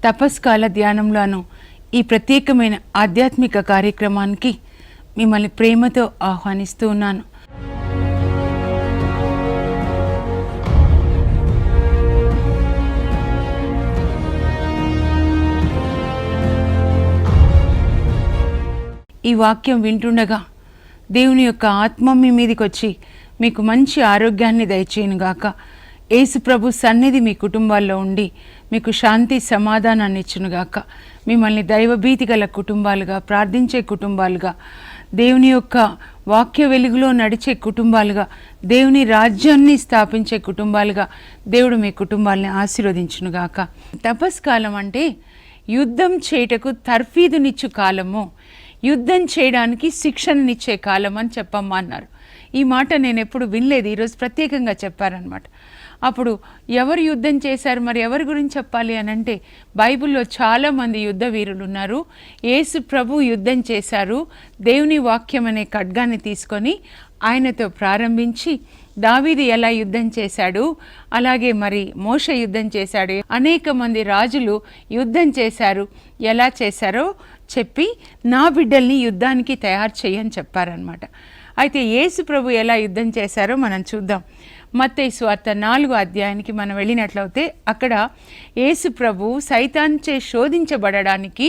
తపస్కాల ధ్యానంలోను ఈ ప్రత్యేకమైన ఆధ్యాత్మిక కార్యక్రమానికి మిమ్మల్ని ప్రేమతో ఆహ్వానిస్తూ ఉన్నాను. ఈ వాక్యం వింటుండగా దేవుని యొక్క ఆత్మ మీ మీదకి వచ్చి మీకు మంచి ఆరోగ్యాన్ని దయచేయునుగాక. యేసు ప్రభు సన్నిధి మీ కుటుంబాల్లో ఉండి మీకు శాంతి సమాధానాన్ని ఇచ్చునుగాక. మిమ్మల్ని దైవభీతి గల కుటుంబాలుగా, ప్రార్థించే కుటుంబాలుగా, దేవుని యొక్క వాక్య వెలుగులో నడిచే కుటుంబాలుగా, దేవుని రాజ్యాన్ని స్థాపించే కుటుంబాలుగా దేవుడు మీ కుటుంబాలని ఆశీర్వదించునుగాక. తపస్కాలం అంటే యుద్ధం చేయుటకు తర్ఫీదునిచ్చు కాలము, యుద్ధం చేయడానికి శిక్షణనిచ్చే కాలం అని చెప్పమ్మా అన్నారు. ఈ మాట నేను ఎప్పుడు వినలేదు, ఈరోజు ప్రత్యేకంగా చెప్పారనమాట. అప్పుడు ఎవరు యుద్ధం చేశారు, మరి ఎవరి గురించి చెప్పాలి అని అంటే బైబిల్లో చాలామంది యుద్ధ వీరులు ఉన్నారు. యేసు ప్రభు యుద్ధం చేశారు. దేవుని వాక్యం అనే ఖడ్గాన్ని తీసుకొని ఆయనతో ప్రారంభించి దావీదు ఎలా యుద్ధం చేశాడు, అలాగే మరి మోషే యుద్ధం చేశాడు, అనేక మంది రాజులు యుద్ధం చేశారు. ఎలా చేశారో చెప్పి నా బిడ్డల్ని యుద్ధానికి తయారు చేయని చెప్పారనమాట. అయితే యేసు ప్రభు ఎలా యుద్ధం చేశారో మనం చూద్దాం. మత్తయి సువార్త 4వ అధ్యాయానికి మనం వెళ్ళినట్లయితే అక్కడ యేసు ప్రభు సైతాన్చే శోధించబడడానికి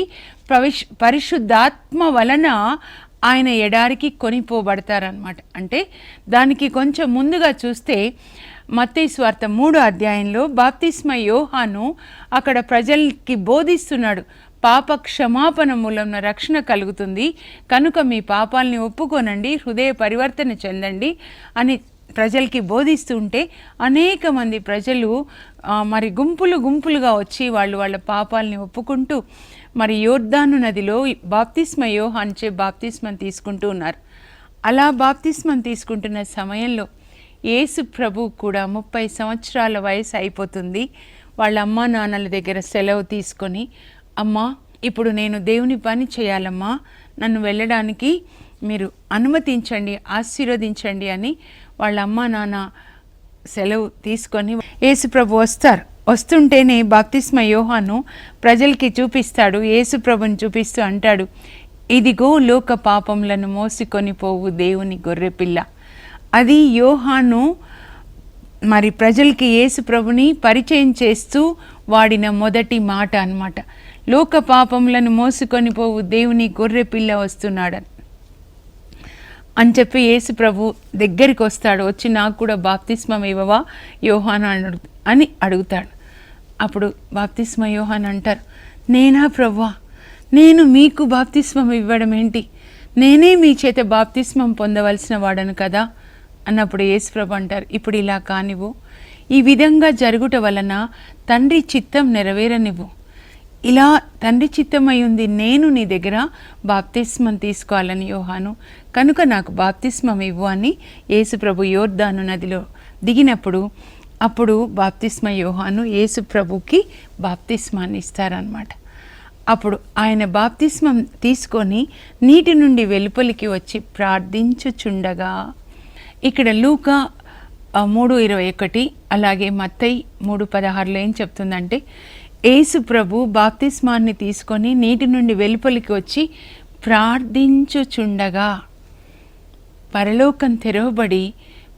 పరిశుద్ధాత్మ వలన ఆయన ఎడారికి కొనిపోబడతారనమాట. అంటే దానికి కొంచెం ముందుగా చూస్తే మత్తయి సువార్త 3వ అధ్యాయంలో బాప్తిస్మ యోహాను అక్కడ ప్రజలకి బోధిస్తున్నాడు. పాప క్షమాపణ మూలంన రక్షణ కలుగుతుంది, కనుక మీ పాపాలని ఒప్పుకోనండి, హృదయ పరివర్తన చెందండి అని ప్రజలకి బోధిస్తూ ఉంటే అనేక మంది ప్రజలు మరి గుంపులుగా వచ్చి వాళ్ళ పాపాలని ఒప్పుకుంటూ మరి యోర్దాను నదిలో బాప్తిస్మ యోహానుచే బాప్తిస్మం తీసుకుంటూ ఉన్నారు. అలా బాప్తిస్మం తీసుకుంటున్న సమయంలో యేసు ప్రభు కూడా 30 సంవత్సరాల వయసు అయిపోతుంది. వాళ్ళ అమ్మా నాన్నల దగ్గర సెలవు తీసుకొని, అమ్మా ఇప్పుడు నేను దేవుని పని చేయాలమ్మా, నన్ను వెళ్ళడానికి మీరు అనుమతించండి, ఆశీర్వదించండి అని వాళ్ళ అమ్మా నాన్న సెలవు తీసుకొని యేసు ప్రభు వస్తుంటేనే బాప్తిస్మ యోహాను ప్రజలకి చూపిస్తాడు. యేసు ప్రభుని చూపిస్తూ అంటాడు, ఇదిగో లోక పాపములను మోసుకొని పోవు దేవుని గొర్రెపిల్ల. అది యోహాను మరి ప్రజలకి యేసు ప్రభుని పరిచయం చేస్తూ వాడిన మొదటి మాట అన్నమాట. లోక పాపములను మోసుకొని పోవు దేవుని గొర్రె పిల్ల వస్తున్నాడు అని చెప్పి యేసు ప్రభు దగ్గరికి వస్తాడు. వచ్చి నాకు కూడా బాప్తిస్మం ఇవ్వవా యోహాను అని అడుగుతాడు. అప్పుడు బాప్తిస్మ యోహాను అంటారు, నేనా ప్రభువా, నేను మీకు బాప్తిస్మం ఇవ్వడం ఏంటి, నేనే మీ చేత బాప్తిస్మం పొందవలసిన వాడను కదా అన్నప్పుడు యేసు ప్రభు అంటారు, ఇప్పుడు ఇలా కానివ్వు, ఈ విధంగా జరుగుట వలన తండ్రి చిత్తం నెరవేరనివ్వు. ఇలా తండ్రి చిత్తమై ఉంది, నేను నీ దగ్గర బాప్తిస్మం తీసుకోవాలని యోహాను, కనుక నాకు బాప్తిస్మం ఇవ్వు అని యేసు ప్రభు యోర్దాను నదిలో దిగినప్పుడు అప్పుడు బాప్తిస్మ యోహాను యేసు ప్రభుకి బాప్తిస్మాన్ని ఇస్తారనమాట. అప్పుడు ఆయన బాప్తిస్మం తీసుకొని నీటి నుండి వెలుపలికి వచ్చి ప్రార్థించుచుండగా, ఇక్కడ లూకా 3:21 అలాగే మత్తయి 3:16 ఏం చెప్తుందంటే, యేసు ప్రభు బాప్తిస్మాన్ని తీసుకొని నీటి నుండి వెలుపలికి వచ్చి ప్రార్థించుచుండగా పరలోకం తెరవబడి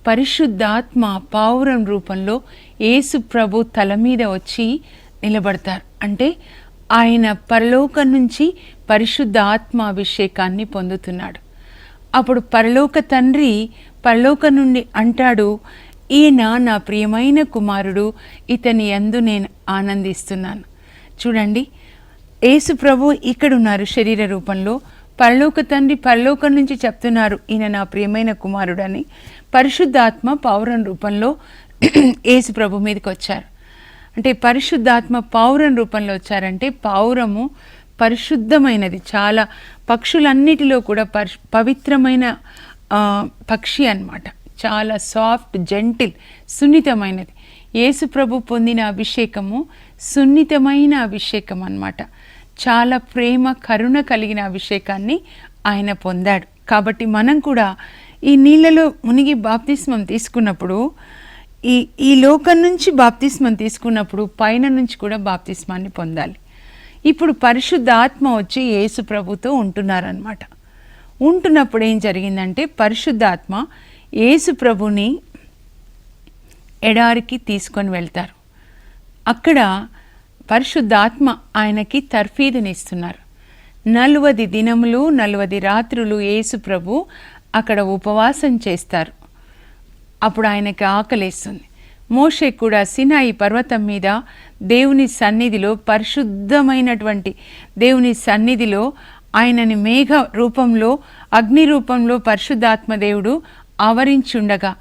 పరిశుద్ధాత్మ పావురం రూపంలో యేసు ప్రభు తల మీద వచ్చి నిలబడతారు. అంటే ఆయన పరలోకం నుంచి పరిశుద్ధ ఆత్మ అభిషేకాన్ని పొందుతున్నాడు. అప్పుడు పరలోక తండ్రి పరలోకం నుండి అంటాడు, ఈయన నా ప్రియమైన కుమారుడు, ఇతని యందు నేను ఆనందిస్తున్నాను. చూడండి, యేసు ప్రభు ఇక్కడున్నారు శరీర రూపంలో, పరలోక తండ్రి పరలోకం నుంచి చెప్తున్నారు ఈయన నా ప్రియమైన కుమారుడు అని. పరిశుద్ధాత్మ పావురం రూపంలో యేసు ప్రభు మీదకి వచ్చారు. అంటే పరిశుద్ధాత్మ పావురం రూపంలో వచ్చారంటే పావురము పరిశుద్ధమైనది, చాలా పక్షులన్నిటిలో కూడా పవిత్రమైన పక్షి అన్నమాట. చాలా సాఫ్ట్, జెంటిల్, సున్నితమైనది. యేసు ప్రభు పొందిన అభిషేకము సున్నితమైన అభిషేకం అన్నమాట. చాలా ప్రేమ, కరుణ కలిగిన అభిషేకాన్ని ఆయన పొందాడు. కాబట్టి మనం కూడా ఈ నీళ్ళలో మునిగి బాప్తిస్మం తీసుకున్నప్పుడు, ఈ లోకం నుంచి బాప్తిస్మం తీసుకున్నప్పుడు పైన నుంచి కూడా బాప్తిస్మాన్ని పొందాలి. ఇప్పుడు పరిశుద్ధాత్మ వచ్చి యేసు ప్రభుతో ఉంటున్నారనమాట. ఉంటున్నప్పుడు ఏం జరిగిందంటే పరిశుద్ధాత్మ యేసు ప్రభుని ఎడారికి తీసుకొని వెళ్తారు. అక్కడ పరిశుద్ధాత్మ ఆయనకి తర్ఫీదునిస్తున్నారు. 40 దినములు 40 రాత్రులు యేసు ప్రభు అక్కడ ఉపవాసం చేస్తారు. అప్పుడు ఆయనకి ఆకలేస్తుంది. మోషే కూడా సినాయి పర్వతం మీద దేవుని సన్నిధిలో, పరిశుద్ధమైనటువంటి దేవుని సన్నిధిలో ఆయనని మేఘ రూపంలో, అగ్ని రూపంలో పరిశుద్ధాత్మ దేవుడు ఆవరించుండగా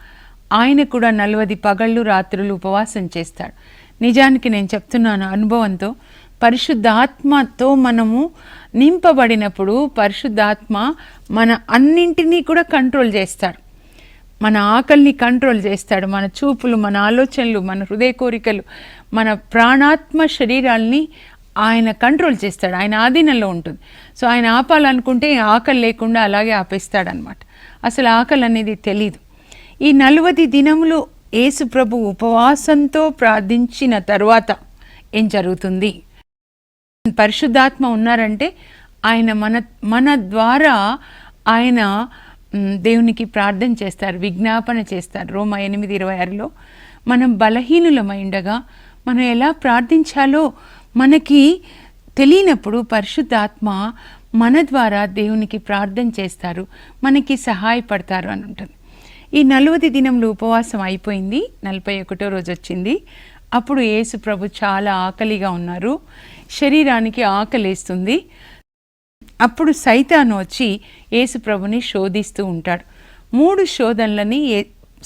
ఆయన కూడా 40 పగళ్ళు రాత్రులు ఉపవాసం చేస్తాడు. నిజానికి నేను చెప్తున్నాను అనుభవంతో, పరిశుద్ధాత్మతో మనము నింపబడినప్పుడు పరిశుద్ధాత్మ మన అన్నింటినీ కూడా కంట్రోల్ చేస్తాడు. మన ఆకలిని కంట్రోల్ చేస్తాడు. మన చూపులు, మన ఆలోచనలు, మన హృదయ కోరికలు, మన ప్రాణాత్మ శరీరాల్ని ఆయన కంట్రోల్ చేస్తాడు. ఆయన ఆధీనంలో ఉంటుంది. సో ఆయన ఆపాలనుకుంటే ఆకలి లేకుండా అలాగే ఆపేస్తాడనమాట. అసలు ఆకలి అనేది తెలీదు. ఈ 40 దినములు యేసు ప్రభు ఉపవాసంతో ప్రార్థించిన తర్వాత ఏం జరుగుతుంది? పరిశుద్ధాత్మ ఉన్నారంటే ఆయన మన ద్వారా ఆయన దేవునికి ప్రార్థన చేస్తారు, విజ్ఞాపన చేస్తారు. రోమా 8:26లో మనం బలహీనులమై ఉండగా మనం ఎలా ప్రార్థించాలో మనకి తెలియనప్పుడు పరిశుద్ధాత్మ మన ద్వారా దేవునికి ప్రార్థన చేస్తారు, మనకి సహాయపడతారు అని ఉంటుంది. ఈ 40 దినములు ఉపవాసం అయిపోయింది. 41వ రోజు వచ్చింది. అప్పుడు యేసు ప్రభు చాలా ఆకలిగా ఉన్నారు. శరీరానికి ఆకలేస్తుంది. అప్పుడు సైతాను వచ్చి యేసు ప్రభుని శోధిస్తూ ఉంటాడు. 3 శోధనలని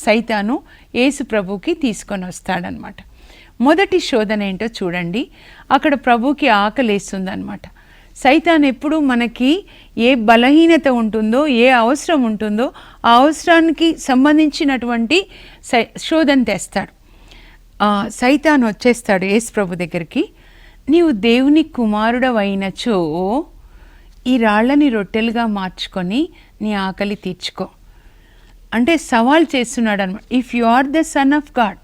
సైతాను యేసు ప్రభుకి తీసుకొని వస్తాడనమాట. మొదటి శోధన ఏంటో చూడండి. అక్కడ ప్రభుకి ఆకలేస్తుంది అనమాట. సైతాన్ ఎప్పుడు మనకి ఏ బలహీనత ఉంటుందో, ఏ అవసరం ఉంటుందో ఆ అవసరానికి సంబంధించినటువంటి శోధన తెస్తాడు. సైతాన్ వచ్చేస్తాడు యేసు ప్రభు దగ్గరికి. నీవు దేవుని కుమారుడవైనచో ఈ రాళ్ళని రొట్టెలుగా మార్చుకొని నీ ఆకలి తీర్చుకో అంటే సవాల్ చేస్తున్నాడు అనమాట. If you are the son of God.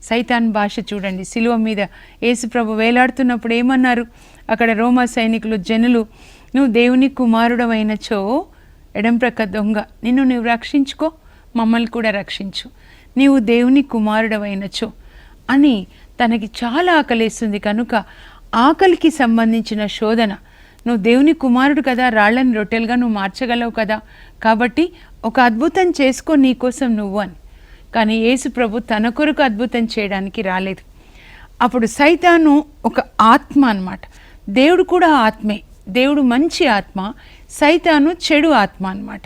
సైతాన్ భాష చూడండి. సిలువ మీద యేసు ప్రభు వేలాడుతున్నప్పుడు ఏమన్నారు? అక్కడ రోమా సైనికులు, జనులు, నువ్వు దేవుని కుమారుడవైనచో, ఎడం ప్రక్క దొంగ, నిన్ను నువ్వు రక్షించుకో, మమ్మల్ని కూడా రక్షించు, నీవు దేవుని కుమారుడవైనచో అని తనకి చాలా ఆకలేస్తుంది కనుక ఆకలికి సంబంధించిన శోధన. నువ్వు దేవుని కుమారుడు కదా, రాళ్ళని రొట్టెలుగా నువ్వు మార్చగలవు కదా, కాబట్టి ఒక అద్భుతం చేసుకో నీకోసం నువ్వు అని. కానీ యేసు ప్రభు తన కొరకు అద్భుతం చేయడానికి రాలేదు. అప్పుడు సైతాను ఒక ఆత్మ అన్నమాట. దేవుడు కూడా ఆత్మే. దేవుడు మంచి ఆత్మ, సైతాను చెడు ఆత్మ అన్నమాట.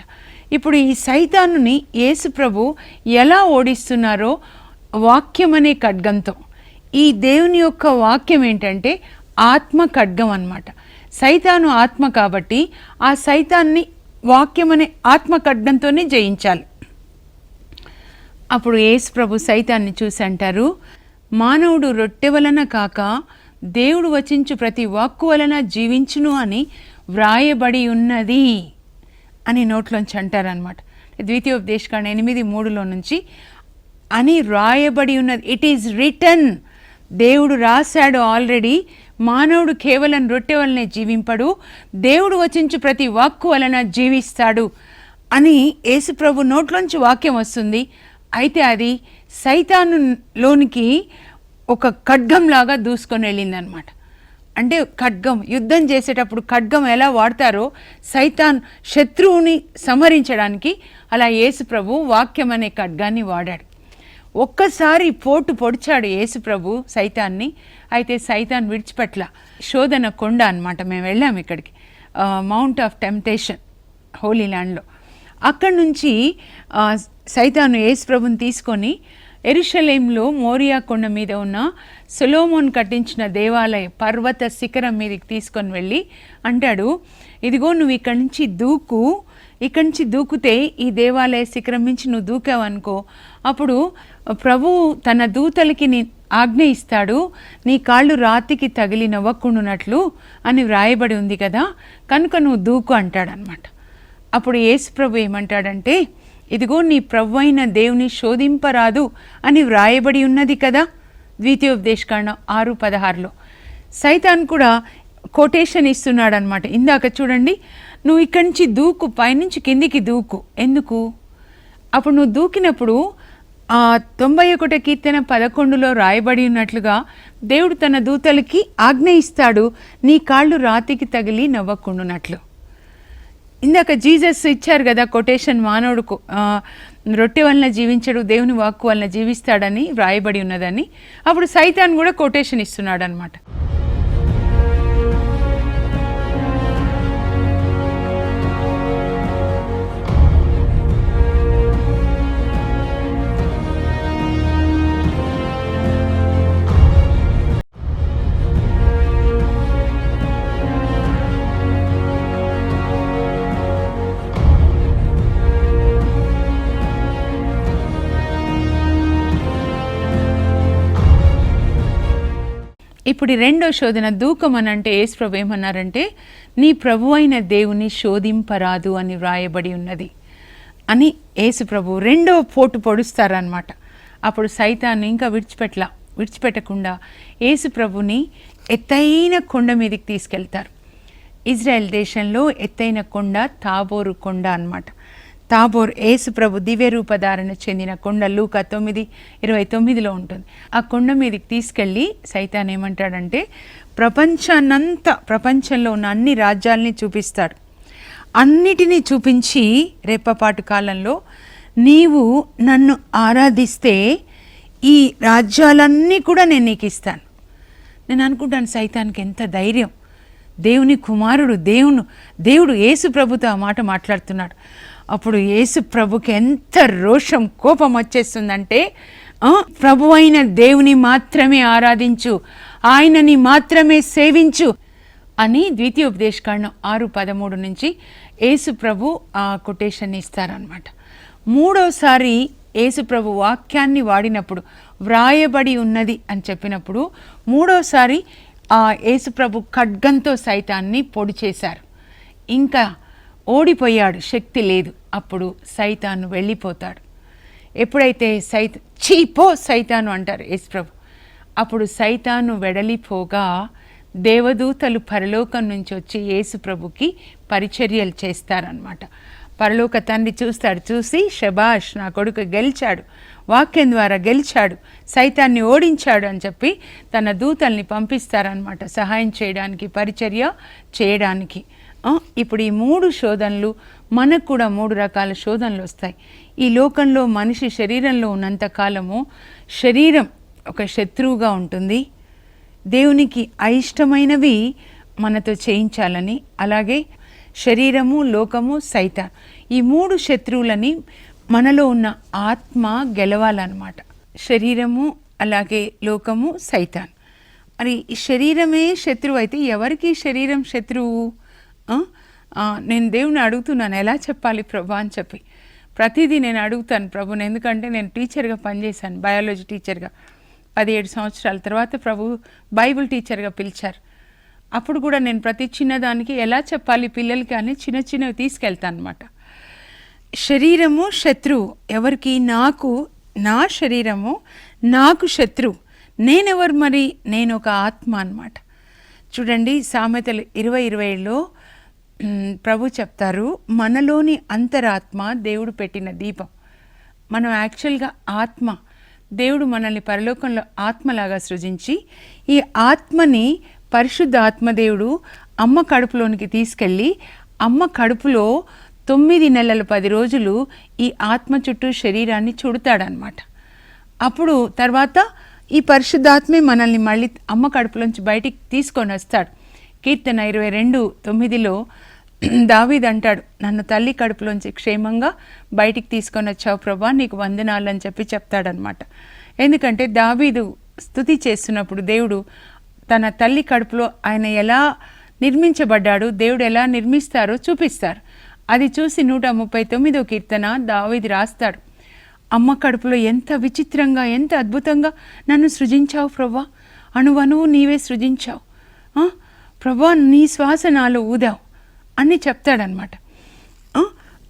ఇప్పుడు ఈ సైతానుని యేసు ప్రభు ఎలా ఓడిస్తున్నారో వాక్యం అనే ఖడ్గంతో. ఈ దేవుని యొక్క వాక్యం ఏంటంటే ఆత్మ ఖడ్గం అన్నమాట. సైతాను ఆత్మ కాబట్టి ఆ సైతాన్ని వాక్యం అనే ఆత్మ ఖడ్గంతోనే జయించాలి. అప్పుడు యేసు ప్రభు సైతాన్ని చూసి అంటారు, మానవుడు రొట్టె వలన కాక దేవుడు వచించు ప్రతి వాక్కు వలన జీవించును అని వ్రాయబడి ఉన్నది అని నోట్లోంచి అంటారనమాట. ద్వితీయోపదేశకాండ 8:3 నుంచి అని వ్రాయబడి ఉన్నది. It is return. దేవుడు రాశాడు ఆల్రెడీ. మానవుడు కేవలం రొట్టె వలనే జీవింపడు, దేవుడు వచించు ప్రతి వాక్కు వలన జీవిస్తాడు అని యేసు ప్రభు నోట్లోంచి వాక్యం వస్తుంది. అయితే అది సైతానులోనికి ఒక ఖడ్గంలాగా దూసుకొని వెళ్ళిందనమాట. అంటే ఖడ్గం, యుద్ధం చేసేటప్పుడు ఖడ్గం ఎలా వాడతారో సైతాన్ శత్రువుని సంహరించడానికి, అలా యేసు ప్రభు వాక్యం అనే ఖడ్గాన్ని వాడాడు. ఒక్కసారి పోటు పొడిచాడు యేసు ప్రభు సైతాన్ని. అయితే సైతాన్ విడిచిపెట్ల. శోధన కొండ అన్నమాట. మేము వెళ్ళాము ఇక్కడికి, మౌంట్ ఆఫ్ టెంప్టేషన్, హోలీ ల్యాండ్లో. అక్కడి నుంచి సైతాను యేసు ప్రభుని తీసుకొని యెరూషలేంలో మోరియా కొండ మీద ఉన్న సొలొమోన్ కట్టించిన దేవాలయ పర్వత శిఖరం మీదకి తీసుకొని వెళ్ళి అంటాడు, ఇదిగో నువ్వు ఇక్కడి నుంచి దూకు, ఇక్కడి నుంచి దూకితే ఈ దేవాలయ శిఖరం నుంచి నువ్వు దూకావనుకో, అప్పుడు ప్రభువు తన దూతలకి నీ ఆజ్ఞ ఇస్తాడు, నీ కాళ్ళు రాతికి తగిలి నవ్వకుండునట్లు అని వ్రాయబడి ఉంది కదా, కనుక నువ్వు దూకు అంటాడనమాట. అప్పుడు యేసు ప్రభు ఏమంటాడంటే, ఇదిగో నీ ప్రభు అయిన దేవుని శోధింపరాదు అని వ్రాయబడి ఉన్నది కదా, ద్వితీయోపదేశకాండం 6:16లో. సైతాన్ కూడా కొటేషన్ ఇస్తున్నాడు అనమాట. ఇందాక చూడండి, నువ్వు ఇక్కడి నుంచి దూకు, పైనుంచి కిందికి దూకు. ఎందుకు? అప్పుడు నువ్వు దూకినప్పుడు 91 కీర్తన 11లో రాయబడి ఉన్నట్లుగా దేవుడు తన దూతలకి ఆజ్ఞ ఇస్తాడు, నీ కాళ్ళు రాతికి తగిలి నవ్వకుండునట్లు. ఇందాక జీసస్ ఇచ్చారు కదా కొటేషన్, మానవుడు రొట్టె వలన జీవించడు, దేవుని వాక్కు వలన జీవిస్తాడని వ్రాయబడి ఉన్నదని. అప్పుడు సైతాన్ కూడా కొటేషన్ ఇస్తున్నాడు అనమాట. ఇప్పుడు రెండో శోధన దూకం అని అంటే యేసు ప్రభు ఏమన్నారంటే, నీ ప్రభు అయిన దేవుని శోధింపరాదు అని వ్రాయబడి ఉన్నది అని యేసు ప్రభు రెండో పోటు పొడుస్తారనమాట. అప్పుడు సైతాన్ని ఇంకా విడిచిపెట్టకుండా యేసు ప్రభుని ఎత్తైన కొండ మీదకి తీసుకెళ్తారు. ఇజ్రాయెల్ దేశంలో ఎత్తైన కొండ తాబోరు కొండ అన్నమాట. తాబోర్ యేసు ప్రభు దివ్య రూపధారణ చెందిన కొండ. లూకా 9:29లో ఉంటుంది. ఆ కొండ మీదకి తీసుకెళ్ళి సైతాన్ ఏమంటాడంటే, ప్రపంచంలో ఉన్న అన్ని రాజ్యాలని చూపిస్తాడు. అన్నిటినీ చూపించి రేపపాటు కాలంలో నీవు నన్ను ఆరాధిస్తే ఈ రాజ్యాలన్నీ కూడా నేను నీకు ఇస్తాను. నేను అనుకుంటాను సైతానికి ఎంత ధైర్యం, దేవుని కుమారుడు దేవుడు యేసు ప్రభుతో ఆ మాట మాట్లాడుతున్నాడు. అప్పుడు యేసు ప్రభుకి ఎంత రోషం, కోపం వచ్చేస్తుందంటే, ప్రభు అయిన దేవుని మాత్రమే ఆరాధించు, ఆయనని మాత్రమే సేవించు అని ద్వితీయోపదేశకాండం 6:13 నుంచి యేసు ప్రభు ఆ కొటేషన్ ఇస్తారనమాట. మూడోసారి యేసు ప్రభు వాక్యాన్ని వాడినప్పుడు, వ్రాయబడి ఉన్నది అని చెప్పినప్పుడు, మూడోసారి ఆ యేసు ప్రభు ఖడ్గంతో సైతాన్ని పొడి చేశారు. ఇంకా ఓడిపోయాడు, శక్తి లేదు. అప్పుడు సైతాను వెళ్ళిపోతాడు. ఎప్పుడైతే చీపో సైతాను అంటారు యేసు ప్రభు, అప్పుడు సైతాను వెడలిపోగా దేవదూతలు పరలోకం నుంచి వచ్చి యేసు ప్రభుకి పరిచర్యలు చేస్తారనమాట. పరలోక తండ్రి చూస్తాడు, చూసి శబాష్, నా కొడుకు గెలిచాడు, వాక్యం ద్వారా గెలిచాడు, సైతాన్ని ఓడించాడు అని చెప్పి తన దూతల్ని పంపిస్తారనమాట, సహాయం చేయడానికి, పరిచర్య చేయడానికి. ఇప్పుడు ఈ 3 శోధనలు మనకు కూడా 3 రకాల శోధనలు వస్తాయి. ఈ లోకంలో మనిషి శరీరంలో ఉన్నంత కాలము శరీరం ఒక శత్రువుగా ఉంటుంది. దేవునికి అయిష్టమైనవి మనతో చేయించాలని, అలాగే శరీరము, లోకము, సైతాన్, ఈ 3 శత్రువులని మనలో ఉన్న ఆత్మ గెలవాలన్నమాట. శరీరము, అలాగే లోకము, సైతాన్. మరి ఈ శరీరమే శత్రువు అయితే ఎవరికి శరీరం శత్రువు? నేను దేవుని అడుగుతున్నాను, ఎలా చెప్పాలి ప్రభు అని చెప్పి. ప్రతిదీ నేను అడుగుతాను ప్రభుని, ఎందుకంటే నేను టీచర్గా పనిచేశాను, బయాలజీ టీచర్గా 17 సంవత్సరాల తర్వాత ప్రభు బైబిల్ టీచర్గా పిలిచారు. అప్పుడు కూడా నేను ప్రతి చిన్నదానికి ఎలా చెప్పాలి పిల్లలకి అని చిన్నవి తీసుకెళ్తాను అనమాట. శరీరము శత్రువు ఎవరికి? నాకు. నా శరీరము నాకు శత్రువు. నేనెవరు మరి? నేను ఒక ఆత్మ అన్నమాట. చూడండి, సామెతలు 20:27లో ప్రభు చెప్తారు, మనలోని అంతరాత్మ దేవుడు పెట్టిన దీపం. మనం యాక్చువల్గా ఆత్మ. దేవుడు మనల్ని పరలోకంలో ఆత్మలాగా సృజించి, ఈ ఆత్మని పరిశుద్ధ ఆత్మదేవుడు అమ్మ కడుపులోనికి తీసుకెళ్ళి, అమ్మ కడుపులో 9 నెలల 10 రోజులు ఈ ఆత్మ చుట్టూ శరీరాన్ని చుడతాడనమాట. అప్పుడు తర్వాత ఈ పరిశుద్ధాత్మే మనల్ని మళ్ళీ అమ్మ కడుపులోంచి బయటికి తీసుకొని వస్తాడు. కీర్తన 22:9లో దావీదు అంటాడు, నన్ను తల్లి కడుపులోంచి క్షేమంగా బయటికి తీసుకొని వచ్చావు ప్రభా, నీకు వందనాలు అని చెప్పి చెప్తాడనమాట. ఎందుకంటే దావీదు స్తుతి చేస్తున్నప్పుడు దేవుడు తన తల్లి కడుపులో ఆయన ఎలా నిర్మించబడ్డాడు, దేవుడు ఎలా నిర్మిస్తారో చూపిస్తారు. అది చూసి 139వ కీర్తన దావీదు రాస్తాడు, అమ్మ కడుపులో ఎంత విచిత్రంగా, ఎంత అద్భుతంగా నన్ను సృజించావు ప్రభా, అణువణువు నీవే సృజించావు ప్రభా, నీ శ్వాస నాలో ఊదావు అని చెప్తాడనమాట.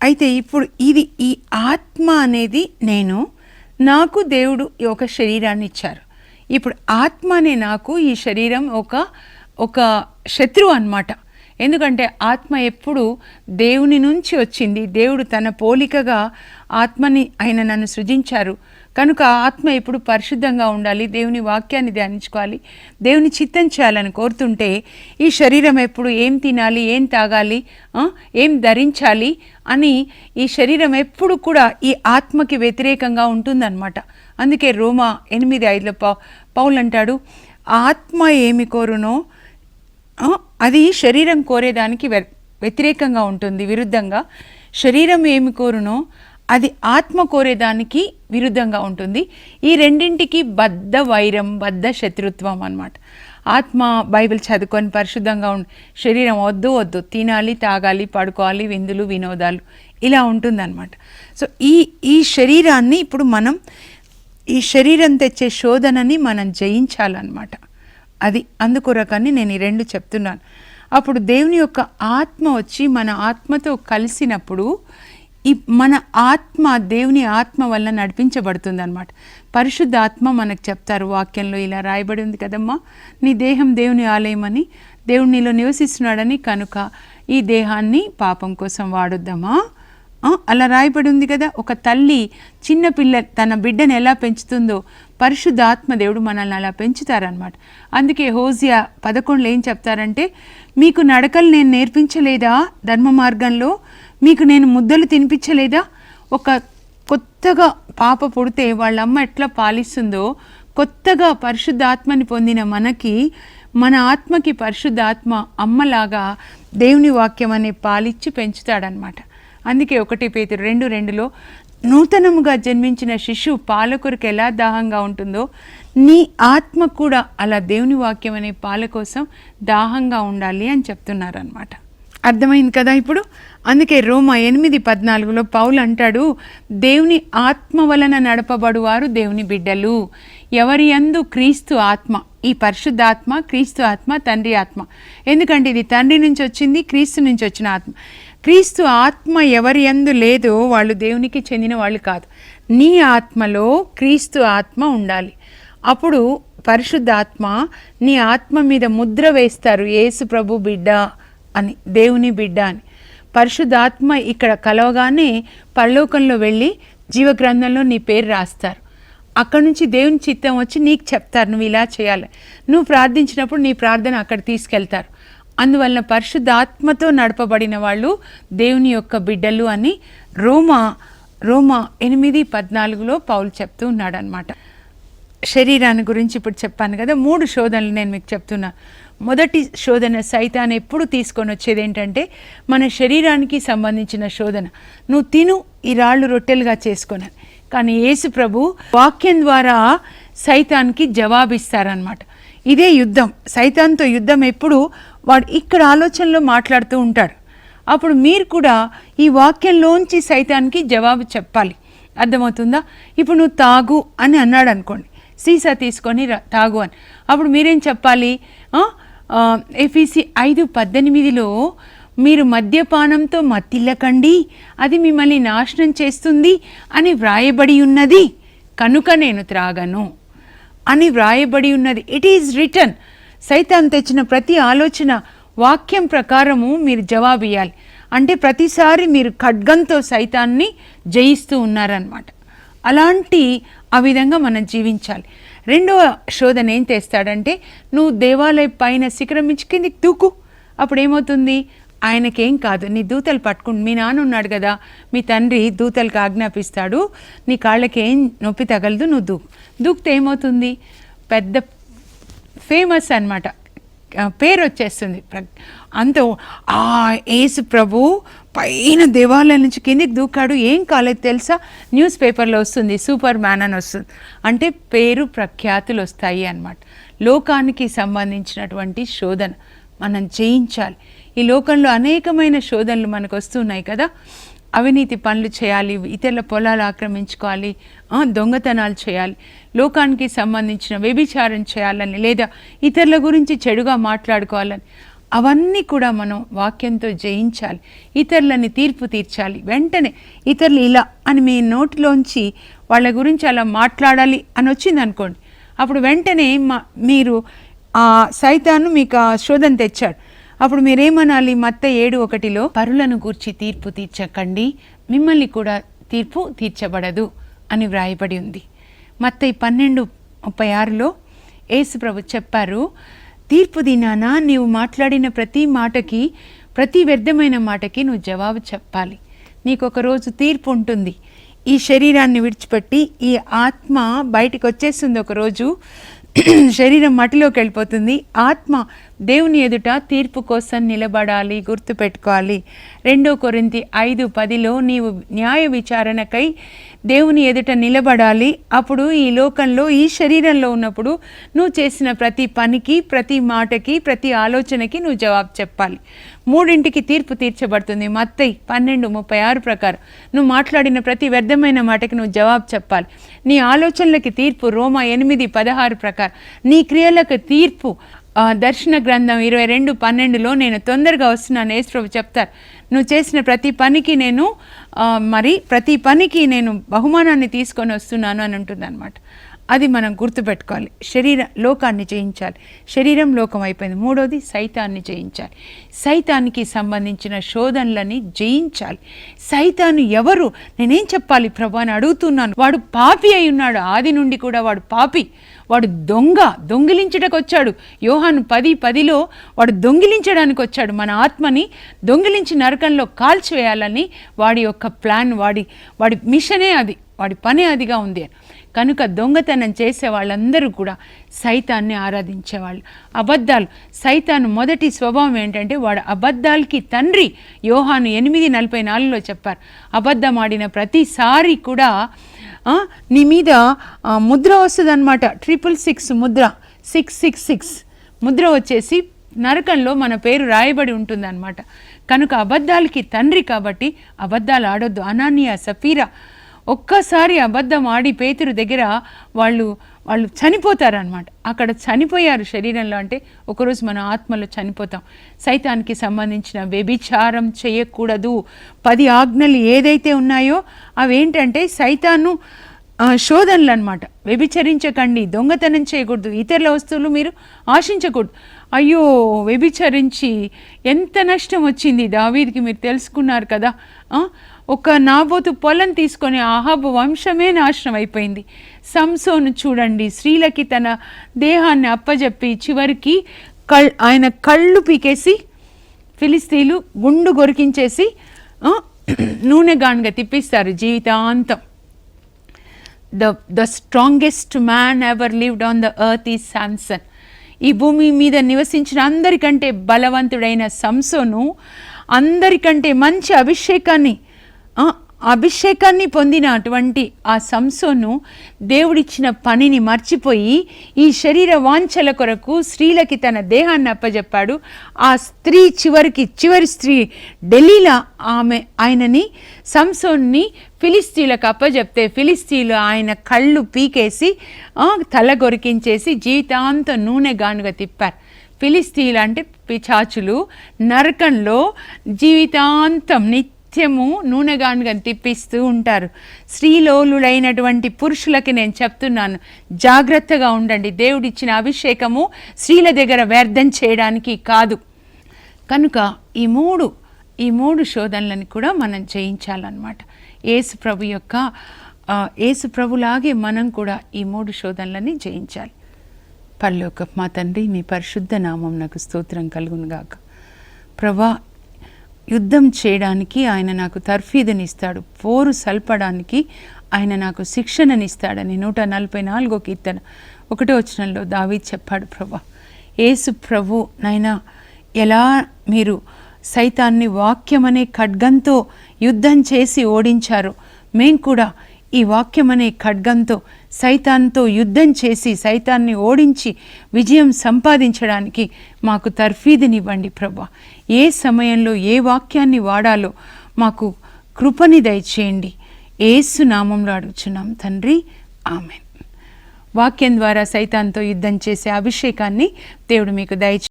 అయితే ఇప్పుడు ఈ ఆత్మ అనేది నేను, నాకు దేవుడు ఒక శరీరాన్ని ఇచ్చారు. ఇప్పుడు ఆత్మ అనే నాకు ఈ శరీరం ఒక ఒక శత్రువు అన్నమాట. ఎందుకంటే ఆత్మ ఎప్పుడు దేవుని నుంచి వచ్చింది. దేవుడు తన పోలికగా ఆత్మని ఆయన నన్ను సృజించారు కనుక ఆత్మ ఎప్పుడు పరిశుద్ధంగా ఉండాలి, దేవుని వాక్యాన్ని ధ్యానించుకోవాలి, దేవుని చిత్తం చేయాలని కోరుతుంటే ఈ శరీరం ఎప్పుడు ఏం తినాలి, ఏం తాగాలి, ఏం ధరించాలి అని ఈ శరీరం ఎప్పుడు కూడా ఈ ఆత్మకి వ్యతిరేకంగా ఉంటుందన్నమాట. అందుకే రోమా 8:5 పౌలు అంటాడు, ఆత్మ ఏమి కోరునో అది శరీరం కోరేదానికి వ్యతిరేకంగా ఉంటుంది, విరుద్ధంగా. శరీరం ఏమి కోరునో అది ఆత్మ కోరేదానికి విరుద్ధంగా ఉంటుంది. ఈ రెండింటికి బద్ధ వైరం, బద్ధ శత్రుత్వం అన్నమాట. ఆత్మ బైబిల్ చదువుకొని పరిశుద్ధంగా శరీరం వద్దు తినాలి, తాగాలి, పడుకోవాలి, విందులు, వినోదాలు ఇలా ఉంటుందన్నమాట. సో ఈ శరీరాన్ని ఇప్పుడు మనం ఈ శరీరం తెచ్చే శోధనని మనం జయించాలన్నమాట. అది అందుకొరకని నేను ఈ రెండు చెప్తున్నాను. అప్పుడు దేవుని యొక్క ఆత్మ వచ్చి మన ఆత్మతో కలిసినప్పుడు మన ఆత్మ దేవుని ఆత్మ వల్ల నడిపించబడుతుంది అన్నమాట. పరిశుద్ధ ఆత్మ మనకు చెప్తారు వాక్యంలో, ఇలా రాయబడి ఉంది కదమ్మా, నీ దేహం దేవుని ఆలయం అని, దేవుడు నీలో నివసిస్తున్నాడని, కనుక ఈ దేహాన్ని పాపం కోసం వాడొద్దామా, అలా రాయబడి ఉంది కదా. ఒక తల్లి చిన్న పిల్ల తన బిడ్డను ఎలా పెంచుతుందో పరిశుద్ధ ఆత్మ దేవుడు మనల్ని అలా పెంచుతారనమాట. అందుకే హోసియా 11 ఏం చెప్తారంటే, మీకు నడకలు నేను నేర్పించలేదా, ధర్మ మార్గంలో మీకు నేను ముద్దలు తినిపించలేదా. ఒక కొత్తగా పాప పుడితే వాళ్ళ అమ్మ ఎట్లా పాలిస్తుందో, కొత్తగా పరిశుద్ధాత్మని పొందిన మనకి మన ఆత్మకి పరిశుద్ధాత్మ అమ్మలాగా దేవుని వాక్యం అనే పాలిచ్చి పెంచుతాడనమాట. అందుకే 1 పేతురు 2:2 నూతనముగా జన్మించిన శిశువు పాల కొరకు ఎలా దాహంగా ఉంటుందో నీ ఆత్మ కూడా అలా దేవుని వాక్యం అనే పాల కోసం దాహంగా ఉండాలి అని చెప్తున్నారనమాట. అర్థమైంది కదా ఇప్పుడు. అందుకే రోమా 8:14 పౌలు అంటాడు, దేవుని ఆత్మ వలన నడపబడువారు దేవుని బిడ్డలు. ఎవరి యందు క్రీస్తు ఆత్మ, ఈ పరిశుద్ధాత్మ క్రీస్తు ఆత్మ, తండ్రి ఆత్మ. ఎందుకంటే ఇది తండ్రి నుంచి వచ్చింది, క్రీస్తు నుంచి వచ్చిన ఆత్మ. క్రీస్తు ఆత్మ ఎవరి యందు లేదో వాళ్ళు దేవునికి చెందిన వాళ్ళు కాదు. నీ ఆత్మలో క్రీస్తు ఆత్మ ఉండాలి. అప్పుడు పరిశుద్ధాత్మ నీ ఆత్మ మీద ముద్ర వేస్తారు, యేసు ప్రభు బిడ్డ అని, దేవుని బిడ్డ అని. పరిశుద్ధాత్మ ఇక్కడ కలవగానే పరలోకంలో వెళ్ళి జీవగ్రంథంలో నీ పేరు రాస్తారు. అక్కడి నుంచి దేవుని చిత్తం వచ్చి నీకు చెప్తారు, నువ్వు ఇలా చేయాలి. నువ్వు ప్రార్థించినప్పుడు నీ ప్రార్థన అక్కడ తీసుకెళ్తారు. అందువలన పరిశుద్ధాత్మతో నడపబడిన వాళ్ళు దేవుని యొక్క బిడ్డలు అని రోమా 8:14 పౌలు చెప్తూ ఉన్నాడు అనమాట. శరీరాన్ని గురించి ఇప్పుడు చెప్పాను కదా, 3 శోధనలు నేను మీకు చెప్తున్నాను. మొదటి శోధన సైతాన్ ఎప్పుడు తీసుకొని వచ్చేది ఏంటంటే మన శరీరానికి సంబంధించిన శోధన. నువ్వు తిను, ఈ రాళ్ళు రొట్టెలుగా చేసుకున్నాను. కానీ యేసు ప్రభు వాక్యం ద్వారా సైతాన్కి జవాబిస్తారనమాట. ఇదే యుద్ధం, సైతాన్తో యుద్ధం. ఎప్పుడు వాడు ఇక్కడ ఆలోచనలో మాట్లాడుతూ ఉంటాడు. అప్పుడు మీరు కూడా ఈ వాక్యంలోంచి సైతాన్కి జవాబు చెప్పాలి. అర్థమవుతుందా? ఇప్పుడు నువ్వు తాగు అని అన్నాడు అనుకోండి, సీసా తీసుకొని తాగు అని. అప్పుడు మీరేం చెప్పాలి? ఎఫీసీ 5:18 మీరు మద్యపానంతో మత్తిల్లకండి, అది మిమ్మల్ని నాశనం చేస్తుంది అని వ్రాయబడి ఉన్నది, కనుక నేను త్రాగను అని వ్రాయబడి ఉన్నది. It is return. సైతాన్ తెచ్చిన ప్రతి ఆలోచన వాక్యం ప్రకారము మీరు జవాబు ఇవ్వాలి. అంటే ప్రతిసారి మీరు ఖడ్గంతో సైతాన్ని జయిస్తూ ఉన్నారనమాట. ఆ విధంగా మనం జీవించాలి. రెండవ శోధన ఏం తెస్తాడంటే, నువ్వు దేవాలయ పైన శిఖరం మించి కిందికి దూకు. అప్పుడు ఏమవుతుంది? ఆయనకేం కాదు, నీ దూతలు పట్టుకుంటు. మీ నాన్న ఉన్నాడు కదా, మీ తండ్రి దూతలకు ఆజ్ఞాపిస్తాడు, నీ కాళ్ళకి ఏం నొప్పి తగలదు, నువ్వు దూకితే ఏమవుతుంది? పెద్ద ఫేమస్ అన్నమాట, పేరు వచ్చేస్తుంది. యేసు ప్రభు పైన దేవాలయం నుంచి కిందికి దూకాడు, ఏం కాలేదు తెలుసా, న్యూస్ పేపర్లో వస్తుంది, సూపర్ మ్యాన్ అని వస్తుంది. అంటే పేరు ప్రఖ్యాతులు వస్తాయి అన్నమాట. లోకానికి సంబంధించినటువంటి శోధన మనం జయించాలి. ఈ లోకంలో అనేకమైన శోధనలు మనకు వస్తున్నాయి కదా. అవినీతి పనులు చేయాలి, ఇతరుల పొలాలు ఆక్రమించుకోవాలి, దొంగతనాలు చేయాలి, లోకానికి సంబంధించిన వ్యభిచారం చేయాలని, లేదా ఇతరుల గురించి చెడుగా మాట్లాడుకోవాలని, అవన్నీ కూడా మనం వాక్యంతో జయించాలి. ఇతరులని తీర్పు తీర్చాలి. వెంటనే ఇతరులు ఇలా అని మీ నోటిలోంచి వాళ్ళ గురించి అలా మాట్లాడాలి అని వచ్చింది అనుకోండి, అప్పుడు వెంటనే మీరు ఆ సైతాను మీకు ఆ శోధన తెచ్చాడు. అప్పుడు మీరేమనాలి? మత్తయి 7:1 పరులను గూర్చి తీర్పు తీర్చకండి, మిమ్మల్ని కూడా తీర్పు తీర్చబడదు అని వ్రాయబడి ఉంది. మత్తయి 12:36 యేసు ప్రభు చెప్పారు, తీర్పు దినాన నీవు మాట్లాడిన ప్రతి మాటకి, ప్రతి వ్యర్థమైన మాటకి నువ్వు జవాబు చెప్పాలి. నీకు ఒక రోజు తీర్పు ఉంటుంది. ఈ శరీరాన్ని విడిచిపెట్టి ఈ ఆత్మ బయటికి వచ్చేస్తుంది. ఒకరోజు శరీరం మట్టిలోకి వెళ్ళిపోతుంది. ఆత్మ దేవుని ఎదుట తీర్పు కోసం నిలబడాలి. గుర్తుపెట్టుకోవాలి. 2 కొరింథీ 5:10 నీవు న్యాయ విచారణకై దేవుని ఎదుట నిలబడాలి. అప్పుడు ఈ లోకంలో, ఈ శరీరంలో ఉన్నప్పుడు నువ్వు చేసిన ప్రతి పనికి, ప్రతి మాటకి, ప్రతి ఆలోచనకి నువ్వు జవాబు చెప్పాలి. 3ంటికి తీర్పు తీర్చబడుతుంది. మత్తయి 12:36 ప్రకారం నువ్వు మాట్లాడిన ప్రతి వ్యర్థమైన మాటకి నువ్వు జవాబు చెప్పాలి. నీ ఆలోచనలకి తీర్పు రోమా 8:16 ప్రకారం, నీ క్రియలకు తీర్పు దర్శన గ్రంథం 22:12 నేను తొందరగా వస్తున్నాను యేసు ప్రభు చెప్తారు. నువ్వు చేసిన ప్రతి పనికి నేను ప్రతి పనికి నేను బహుమానాన్ని తీసుకొని వస్తున్నాను అని ఉంటుంది అనమాట. అది మనం గుర్తుపెట్టుకోవాలి. లోకాన్ని జయించాలి. శరీరం లోకం అయిపోయింది. 3వది సైతాన్ని జయించాలి. సైతానికి సంబంధించిన శోధనలని జయించాలి. సైతాను ఎవరు? నేనేం చెప్పాలి ప్రభు అని అడుగుతున్నాను. వాడు పాపి అయి ఉన్నాడు. ఆది నుండి కూడా వాడు పాపి. వాడు దొంగిలించడానికి వచ్చాడు. యోహాను 10:10 వాడు దొంగిలించడానికి వచ్చాడు. మన ఆత్మని దొంగిలించి నరకంలో కాల్చివేయాలని వాడి యొక్క ప్లాన్, వాడి మిషనే అది, వాడి పనే అదిగా ఉంది. కనుక దొంగతనం చేసే వాళ్ళందరూ కూడా సైతాన్ని ఆరాధించేవాళ్ళు. అబద్ధాలు, సైతాను మొదటి స్వభావం ఏంటంటే వాడు అబద్ధాలకి తండ్రి. యోహాను 8:44 చెప్పారు, అబద్ధం ఆడిన ప్రతిసారి కూడా నీ మీద ముద్ర వస్తుంది అనమాట. 666 ముద్ర, 666 ముద్ర వచ్చేసి నరకంలో మన పేరు రాయబడి ఉంటుంది అనమాట. కనుక అబద్ధాలకి తండ్రి కాబట్టి అబద్ధాలు ఆడొద్దు. అనానియా, సఫీరా ఒక్కసారి అబద్ధం ఆడి పేతురు దగ్గర వాళ్ళు చనిపోతారనమాట. అక్కడ చనిపోయారు శరీరంలో. అంటే ఒకరోజు మన ఆత్మలో చనిపోతాం. సైతానికి సంబంధించిన వ్యభిచారం చేయకూడదు 10 ఆజ్ఞలు ఏదైతే ఉన్నాయో అవేంటంటే సైతాను శోధనలు అనమాట. వ్యభిచరించకండి, దొంగతనం చేయకూడదు, ఇతరుల వస్తువులు మీరు ఆశించకూడదు. అయ్యో, వ్యభిచరించి ఎంత నష్టం వచ్చింది దావీదుకి మీరు తెలుసుకున్నారు కదా. ఒక నాబోతు పొలం తీసుకొని అహాబు వంశమే నాశనం అయిపోయింది. సంసోను చూడండి, స్త్రీలకి తన దేహాన్ని అప్పజెప్పి చివరికి ఆయన కళ్ళు పీకేసి ఫిలిస్తీన్లు గుండు గొరికించేసి నూనె గానుగా తిప్పిస్తారు జీవితాంతం. The strongest man ever lived on the earth is Samson. ఈ భూమి మీద నివసించిన అందరికంటే బలవంతుడైన సంసోను అందరికంటే మంచి అభిషేకాన్ని పొందినటువంటి ఆ సంసోను దేవుడిచ్చిన పనిని మర్చిపోయి ఈ శరీర వాంఛల కొరకు స్త్రీలకి తన దేహాన్ని అప్పజెప్పాడు. ఆ స్త్రీ చివరి స్త్రీ డెలీలా ఆయనని సంసోన్ని ఫిలిస్తీన్లకు అప్పజెప్తే ఫిలిస్తీన్లు ఆయన కళ్ళు పీకేసి తల గొరికించేసి జీవితాంతం నూనె గానుగా తిప్పారు. ఫిలిస్తీన్లు అంటే పిశాచులు. నరకంలో జీవితాంతం నిత్యము నూనెగానుగా తిప్పిస్తూ ఉంటారు. స్త్రీలోలుడైనటువంటి పురుషులకి నేను చెప్తున్నాను, జాగ్రత్తగా ఉండండి. దేవుడిచ్చిన అభిషేకము స్త్రీల దగ్గర వ్యర్థం చేయడానికి కాదు. కనుక ఈ మూడు శోధనలను కూడా మనం జయించాలన్నమాట. యేసు ప్రభులాగే మనం కూడా ఈ 3 శోధనలని జయించాలి. పరలోకపు మా తండ్రి, మీ పరిశుద్ధ నామం నాకు స్తోత్రం కలుగునుగాక. ప్రభా, యుద్ధం చేయడానికి ఆయన నాకు తర్ఫీదునిస్తాడు, పోరు సల్పడానికి ఆయన నాకు శిక్షణనిస్తాడని 144 కీర్తన 1వ వచనంలో దావీదు చెప్పాడు. ప్రభా, యేసు ప్రభు నైనా ఎలా మీరు సైతాన్ని వాక్యమనే ఖడ్గంతో యుద్ధం చేసి ఓడించారో మేము కూడా ఈ వాక్యమనే ఖడ్గంతో సైతాన్తో యుద్ధం చేసి సైతాన్ని ఓడించి విజయం సంపాదించడానికి మాకు తర్ఫీదునివ్వండి ప్రభా. ఏ సమయంలో ఏ వాక్యాన్ని వాడాలో మాకు కృపని దయచేయండి. యేసు నామంలో అడుగుచున్నాం తండ్రి, ఆమేన్. వాక్యం ద్వారా సైతాన్తో యుద్ధం చేసే అభిషేకాన్ని దేవుడు మీకు దయచేయండి.